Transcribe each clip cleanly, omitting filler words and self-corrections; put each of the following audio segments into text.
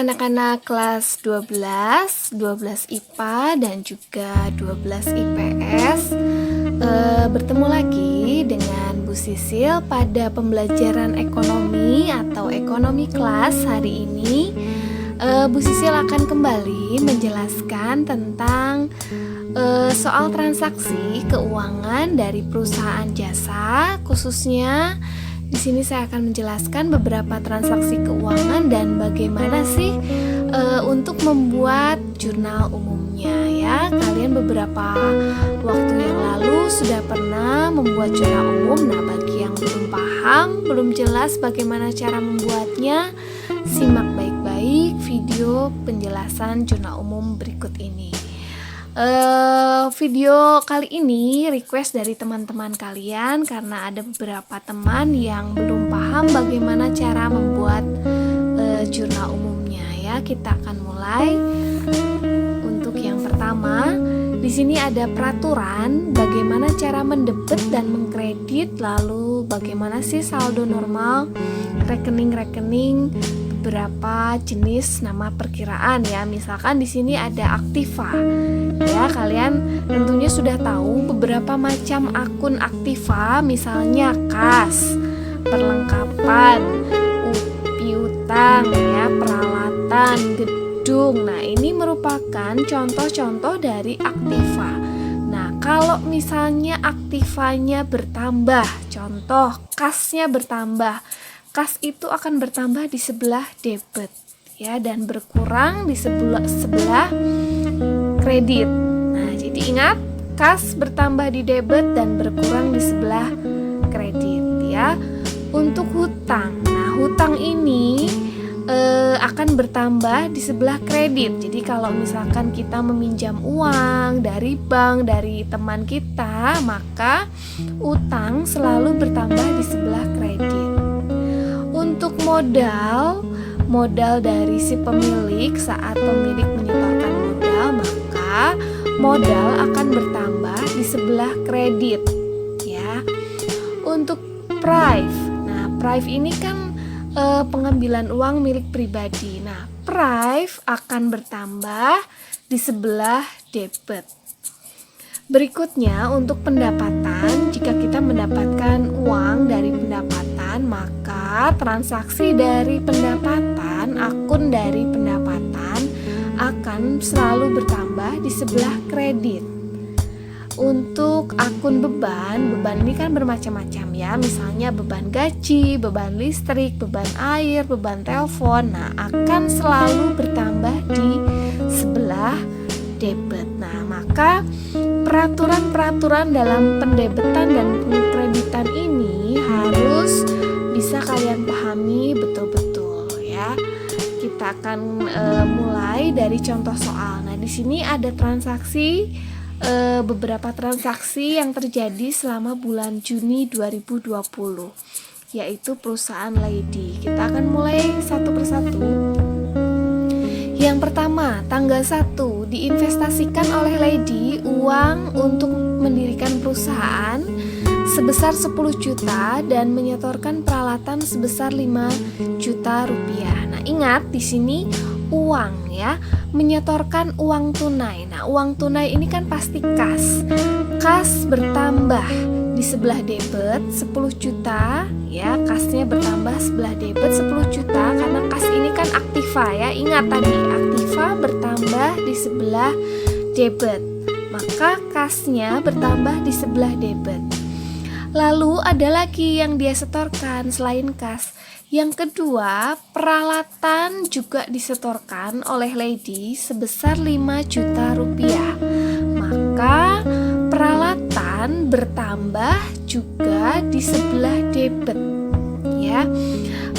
anak-anak kelas 12 IPA dan juga 12 IPS. Bertemu lagi dengan Bu Sisil pada pembelajaran ekonomi atau ekonomi kelas hari ini. Bu Sisil akan kembali menjelaskan tentang soal transaksi keuangan dari perusahaan jasa, khususnya di sini saya akan menjelaskan beberapa transaksi keuangan dan bagaimana sih untuk membuat jurnal umumnya ya. Kalian beberapa waktu yang lalu sudah pernah membuat jurnal umum. Nah, bagi yang belum paham, belum jelas bagaimana cara membuatnya, simak baik-baik video penjelasan jurnal umum berikut ini. Video kali ini request dari teman-teman kalian karena ada beberapa teman yang belum paham bagaimana cara membuat jurnal umumnya ya. Kita akan mulai. Untuk yang pertama, di sini ada peraturan bagaimana cara mendebet dan mengkredit, lalu bagaimana sih saldo normal, rekening-rekening, beberapa jenis nama perkiraan ya. Misalkan di sini ada aktiva. Ya, kalian tentunya sudah tahu beberapa macam akun aktiva, misalnya kas, perlengkapan, piutang ya, peralatan, gedung. Nah, ini merupakan contoh-contoh dari aktiva. Nah, kalau misalnya aktivanya bertambah, contoh kasnya bertambah, kas itu akan bertambah di sebelah debit ya, dan berkurang di sebelah kredit. Nah, jadi ingat, kas bertambah di debit dan berkurang di sebelah kredit ya. Untuk hutang, nah hutang ini akan bertambah di sebelah kredit. Jadi kalau misalkan kita meminjam uang dari bank, dari teman kita, maka utang selalu bertambah di sebelah kredit. Untuk modal dari si pemilik saat pemilik menyetorkan modal, maka modal akan bertambah di sebelah kredit ya. Untuk prive, nah prive ini kan pengambilan uang milik pribadi. Nah, prive akan bertambah di sebelah debit. Berikutnya untuk pendapatan, jika kita mendapatkan uang dari pendapatan, maka transaksi dari pendapatan, akun dari pendapatan akan selalu bertambah di sebelah kredit. Untuk akun beban ini kan bermacam-macam ya, misalnya beban gaji, beban listrik, beban air, beban telepon. Nah, akan selalu bertambah di sebelah debit. Nah, maka peraturan-peraturan dalam pendebetan dan pengkreditan ini harus bisa kalian pahami betul-betul ya. Kita akan mulai dari contoh soal. Nah, di sini ada beberapa transaksi yang terjadi selama bulan Juni 2020, yaitu perusahaan Lady. Kita akan mulai satu persatu. Yang pertama, tanggal 1 diinvestasikan oleh Lady uang untuk mendirikan perusahaan sebesar 10 juta dan menyetorkan peralatan sebesar 5 juta rupiah. Nah, ingat di sini uang ya, menyetorkan uang tunai. Nah, uang tunai ini kan pasti kas. Kas bertambah di sebelah debit 10 juta ya, kasnya bertambah sebelah debit 10 juta karena kas ini kan aktiva ya. Ingat tadi, aktiva bertambah di sebelah debit, maka kasnya bertambah di sebelah debit. Lalu ada lagi yang dia setorkan selain kas. Yang kedua, peralatan juga disetorkan oleh Lady sebesar 5 juta rupiah. Maka peralatan bertambah juga di sebelah debit ya.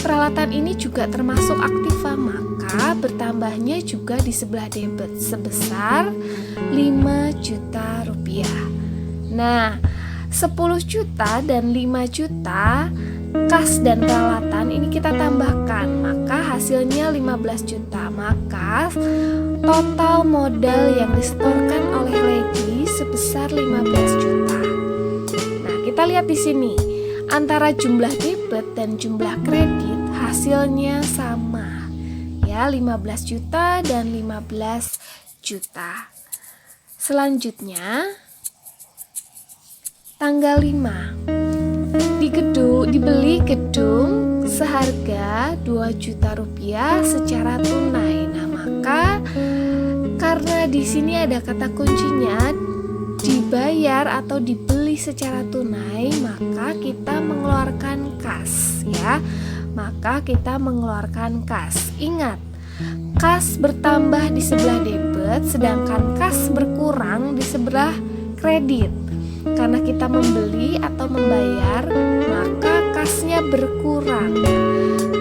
Peralatan ini juga termasuk aktiva, maka bertambahnya juga di sebelah debit sebesar 5 juta rupiah. Nah, 10 juta dan 5 juta kas dan peralatan ini kita tambahkan, maka hasilnya 15 juta. Maka total modal yang disetorkan oleh Lady sebesar 15 juta. Nah, kita lihat di sini antara jumlah debit dan jumlah kredit hasilnya sama. Ya, ya, 15 juta dan 15 juta. Selanjutnya tanggal 5 dibeli gedung seharga 2 juta rupiah secara tunai. Nah, maka karena di sini ada kata kuncinya dibayar atau dibeli secara tunai, maka kita mengeluarkan kas ya. Maka kita mengeluarkan kas. Ingat, kas bertambah di sebelah debit, sedangkan kas berkurang di sebelah kredit. Karena kita membeli atau membayar, maka kasnya berkurang.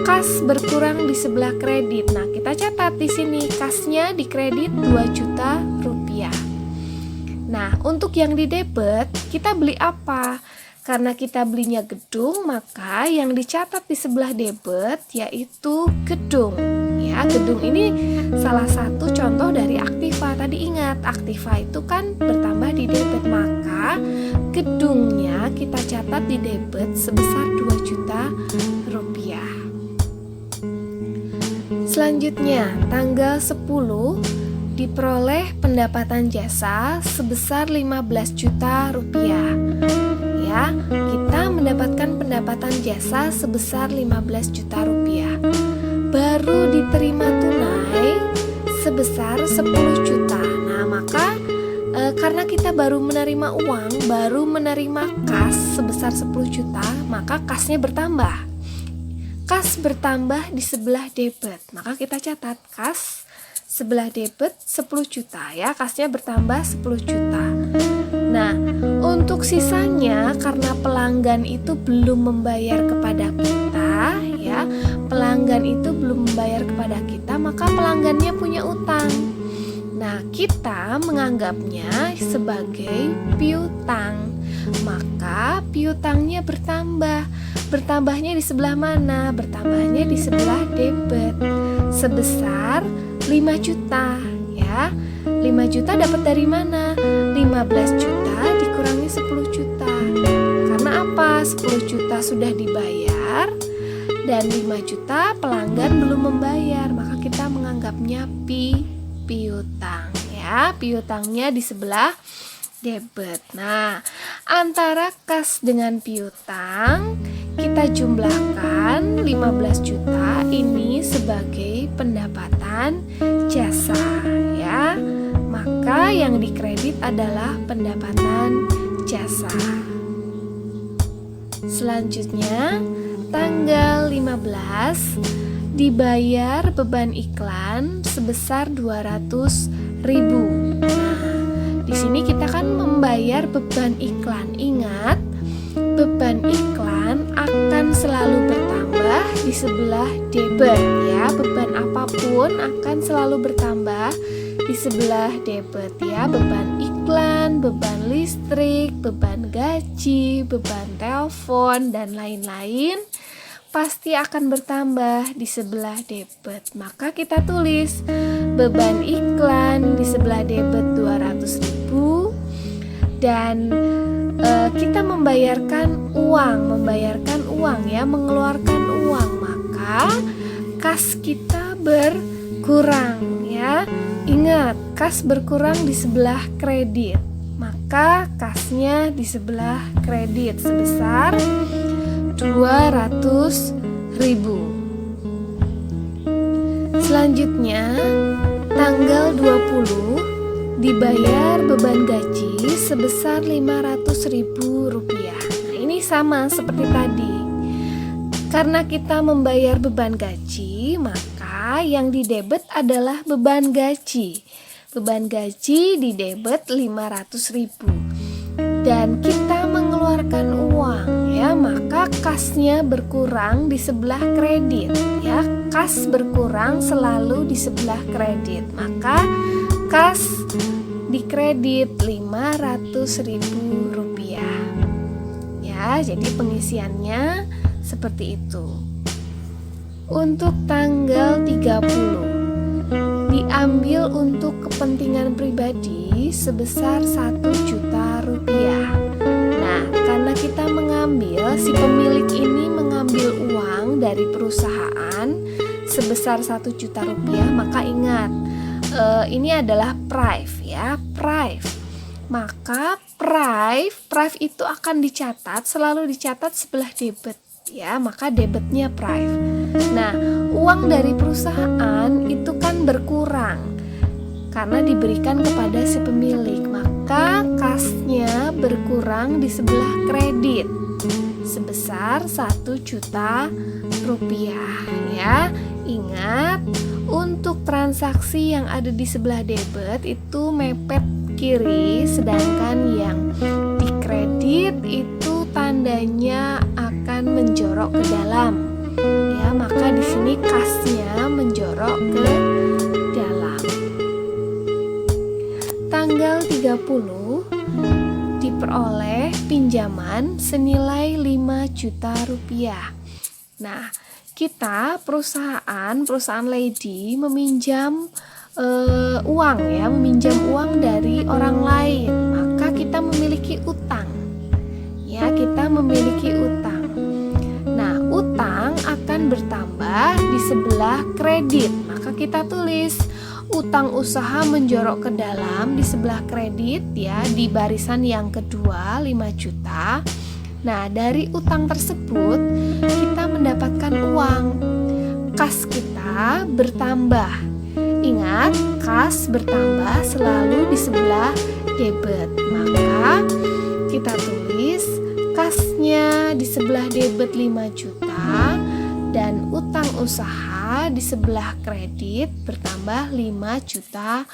Kas berkurang di sebelah kredit. Nah, kita catat di sini kasnya di kredit 2 juta rupiah. Nah, untuk yang di debit, kita beli apa? Karena kita belinya gedung, maka yang dicatat di sebelah debit yaitu gedung. Ya, gedung ini salah satu contoh dari aktiva. Tadi ingat, aktiva itu kan bertambah di debit, maka gedungnya kita catat di debit sebesar 2 juta rupiah. Selanjutnya, tanggal 10 diperoleh pendapatan jasa sebesar 15 juta rupiah. Ya, kita mendapatkan pendapatan jasa sebesar 15 juta rupiah. Baru diterima tunai sebesar 10 juta. Nah, maka karena kita baru menerima uang, baru menerima kas sebesar 10 juta, maka kasnya bertambah. Kas bertambah di sebelah debit. Maka kita catat kas sebelah debit 10 juta ya, kasnya bertambah 10 juta. Nah, untuk sisanya karena pelanggan itu belum membayar kepada kita ya, pelanggan itu belum membayar kepada kita, maka pelanggannya punya utang. Nah, kita menganggapnya sebagai piutang. Maka piutangnya bertambah. Bertambahnya di sebelah mana? Bertambahnya di sebelah debit sebesar 5 juta ya. 5 juta dapat dari mana? 15 juta dikurangi 10 juta. Karena apa? 10 juta sudah dibayar dan 5 juta pelanggan belum membayar, maka kita menganggapnya piutang ya. Piutangnya di sebelah debit. Nah, antara kas dengan piutang kita jumlahkan 15 juta ini sebagai pendapatan jasa ya. Maka yang dikredit adalah pendapatan jasa. Selanjutnya, tanggal 15 dibayar beban iklan sebesar 200.000. Nah, di sini kita kan membayar beban iklan. Ingat, beban iklan akan selalu bertambah di sebelah debit ya. Beban apapun akan selalu bertambah di sebelah debit ya. Beban iklan, beban listrik, beban gaji, beban telepon dan lain-lain pasti akan bertambah di sebelah debit. Maka kita tulis beban iklan di sebelah debit 200.000 dan kita membayarkan uang ya, mengeluarkan uang, maka kas kita berkurang ya. Ingat, kas berkurang di sebelah kredit, maka kasnya di sebelah kredit sebesar 200.000. Selanjutnya, tanggal 20 dibayar beban gaji sebesar 500.000 rupiah. Nah, ini sama seperti tadi. Karena kita membayar beban gaji, maka yang didebet adalah beban gaji. Beban gaji didebet 500.000. Dan kita mengeluarkan uang ya, maka kasnya berkurang di sebelah kredit ya. Kas berkurang selalu di sebelah kredit, maka kas di kredit 500.000 rupiah ya. Jadi pengisiannya seperti itu. Untuk tanggal 30 diambil untuk kepentingan pribadi sebesar 1 juta rupiah. Nah, karena kita mengambil, si pemilik ini mengambil uang dari perusahaan sebesar 1 juta rupiah, maka ingat ini adalah prive ya, prive. Maka prive itu akan selalu dicatat sebelah debit ya, maka debitnya prive. Nah, uang dari perusahaan itu kan berkurang karena diberikan kepada si pemilik, maka kasnya berkurang di sebelah kredit sebesar 1 juta rupiah ya. Ingat, untuk transaksi yang ada di sebelah debit itu mepet kiri, sedangkan yang di kredit itu tandanya akan menjorok ke dalam ya, maka di sini kasnya menjorok ke dalam. Tanggal 30 diperoleh pinjaman senilai 5 juta rupiah. Nah, kita perusahaan Lady meminjam uang dari orang lain, maka kita memiliki utang ya, kita memiliki utang. Nah, utang akan bertambah di sebelah kredit, maka kita tulis utang usaha menjorok ke dalam di sebelah kredit ya, di barisan yang kedua 5 juta. Nah, dari utang tersebut kita mendapatkan uang. Kas kita bertambah. Ingat, kas bertambah selalu di sebelah debit. Maka kita tulis kasnya di sebelah debit 5 juta dan utang usaha di sebelah kredit bertambah 5 juta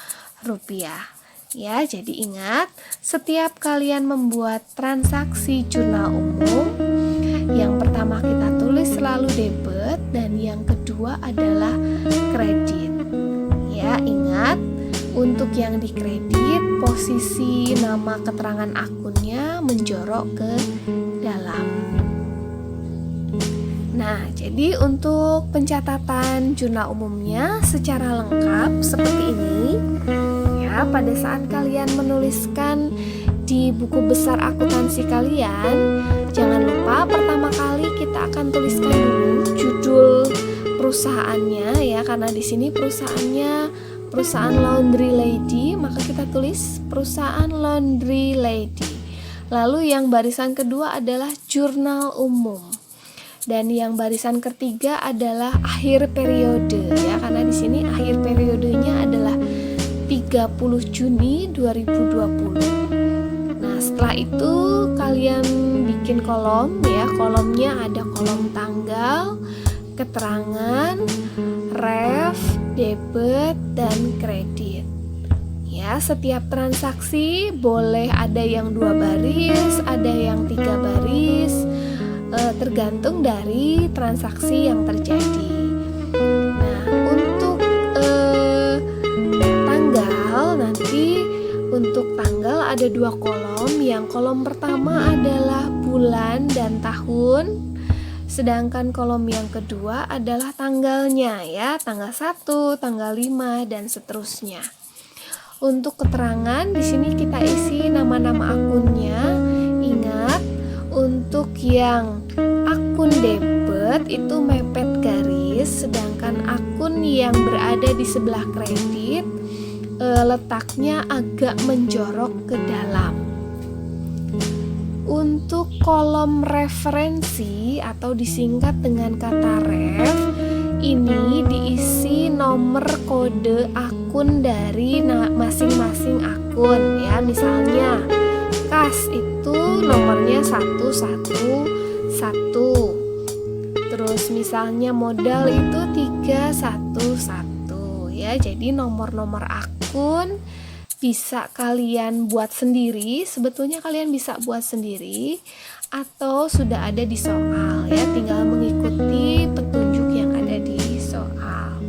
rupiah. Ya, jadi ingat, setiap kalian membuat transaksi jurnal umum, yang pertama kita tulis selalu debit dan yang kedua adalah kredit. Ya, ingat, untuk yang di kredit posisi nama keterangan akunnya menjorok ke dalam. Nah, jadi untuk pencatatan jurnal umumnya secara lengkap seperti ini. Ya, pada saat kalian menuliskan di buku besar akuntansi kalian, jangan lupa pertama kali kita akan tuliskan dulu judul perusahaannya ya, karena di sini perusahaan Laundry Lady, maka kita tulis perusahaan Laundry Lady. Lalu yang barisan kedua adalah jurnal umum. Dan yang barisan ketiga adalah akhir periode ya, karena di sini akhir periodenya adalah 30 Juni 2020. Nah, setelah itu kalian bikin kolom ya, kolomnya ada kolom tanggal, keterangan, ref, debit, dan kredit. Ya, setiap transaksi boleh ada yang 2 baris, ada yang 3 baris, tergantung dari transaksi yang terjadi. Nah, untuk untuk tanggal ada 2 kolom. Yang kolom pertama adalah bulan dan tahun, sedangkan kolom yang kedua adalah tanggalnya ya, tanggal 1, tanggal 5 dan seterusnya. Untuk keterangan di sini kita isi nama-nama akunnya. Ingat, untuk yang akun debit itu mepet garis, sedangkan akun yang berada di sebelah kredit letaknya agak menjorok ke dalam. Untuk kolom referensi atau disingkat dengan kata ref, ini diisi nomor kode akun dari masing-masing akun ya. Misalnya kas itu nomornya 111, terus misalnya modal itu 311 ya. Jadi nomor-nomor akun bisa kalian buat sendiri, sebetulnya kalian bisa buat sendiri atau sudah ada di soal ya, tinggal mengikuti petunjuk yang ada di soal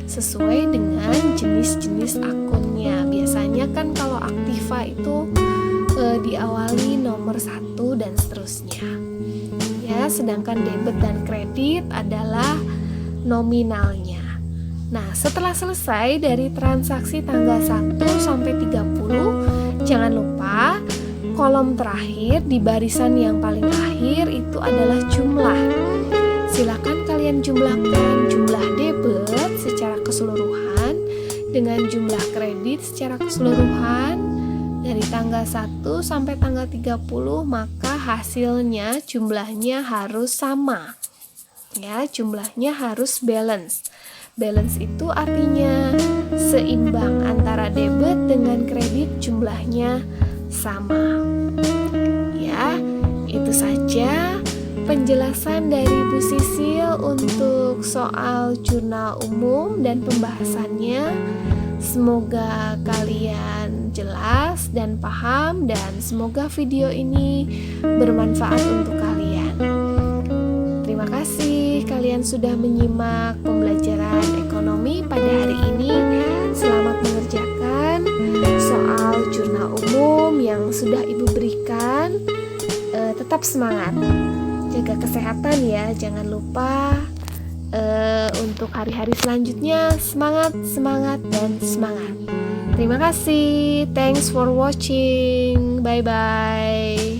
sesuai dengan jenis-jenis akunnya. Biasanya kan kalau Aktiva itu diawali nomor 1 dan seterusnya ya, sedangkan debit dan kredit adalah nominalnya. Nah, setelah selesai dari transaksi tanggal 1 sampai 30, jangan lupa kolom terakhir di barisan yang paling akhir itu adalah jumlah. Silakan kalian kalian jumlahkan jumlah debit secara keseluruhan dengan jumlah kredit secara keseluruhan dari tanggal 1 sampai tanggal 30, maka hasilnya jumlahnya harus sama. Ya, jumlahnya harus balance. Balance itu artinya seimbang antara debit dengan kredit jumlahnya sama. Ya, itu saja penjelasan dari Bu Sisil untuk soal jurnal umum dan pembahasannya. Semoga kalian jelas dan paham, dan semoga video ini bermanfaat untuk kalian. Terima kasih kalian sudah menyimak pembelajaran ekonomi pada hari ini. Selamat mengerjakan soal jurnal umum yang sudah Ibu berikan. Tetap semangat, jaga kesehatan ya, jangan lupa. Untuk hari-hari selanjutnya semangat, semangat, dan semangat. Terima kasih. Thanks for watching. Bye-bye.